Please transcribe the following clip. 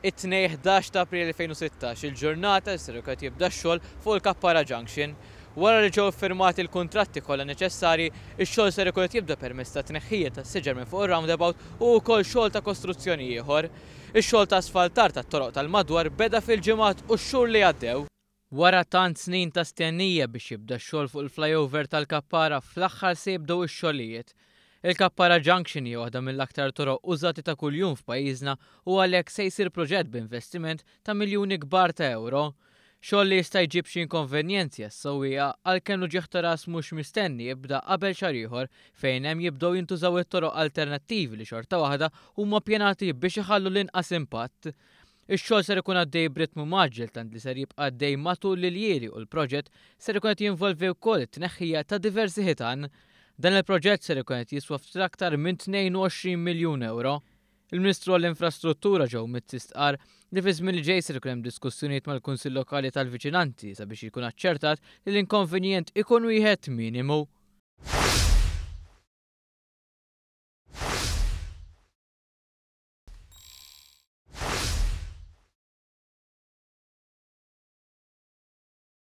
It-2 ta' April 2016 il-ġurnata s-seru kħat jibda x-xogħol fuq il-Kappara Junction. Wara li ġew firmati l-kuntratti kollha neċessarji, ix-xogħol ser ikun qed jibda permezz ta' tneħħija tas-siġar minn fuq ir-roundabout u wkoll xogħol ta' kostruzzjoni ieħor. Ix-xogħol ta' asfaltar tat-toroq tal-madwar beda fil-ġimgħat u x-xhur li għaddew. Wara tant snin ta' stennija biex jibda x-xogħol fuq il-flyover tal-Kappara fl-aħħar se jibdew ix-xogħlijiet. Il-Kappara Junction hija waħda mill-aktar toroq użati ta' kuljum f'pajjiżna u għalhekk se jsir proġett b'investiment ta' miljuni kbar ta' euro. Xogħol li jista' jġib xi inkonvenjenzi għas-sewwieqa għalkemm ġieħtaras mhux mistenni jibda qabel xahar ieħor fejn hemm jibdew jintużaw it-toroq alternattivi li xorta waħda huma ppjanati biex iħallu l-inqas impatt. Ix-xogħol ser ikun għaddej b'ritmu maġġel tant li ser jibqa' għaddej matul l-iljieri u l-proġett ser ikun qed jinvolvi wkoll it-tneħħija ta' diversi ħitan. Dan il-proġett ser ikun qed jiswa f'aktar minn 22 miljun euro. Il-Ministru għall-Infrastruttura ġew mit-tistqar li fi żmien li ġej ser ikun hemm diskussjonijiet mal-Kunsill Lokali tal-Viċinanti sabiex jkun aċċertat li l-inkonvenjent ikun wieħed minimu.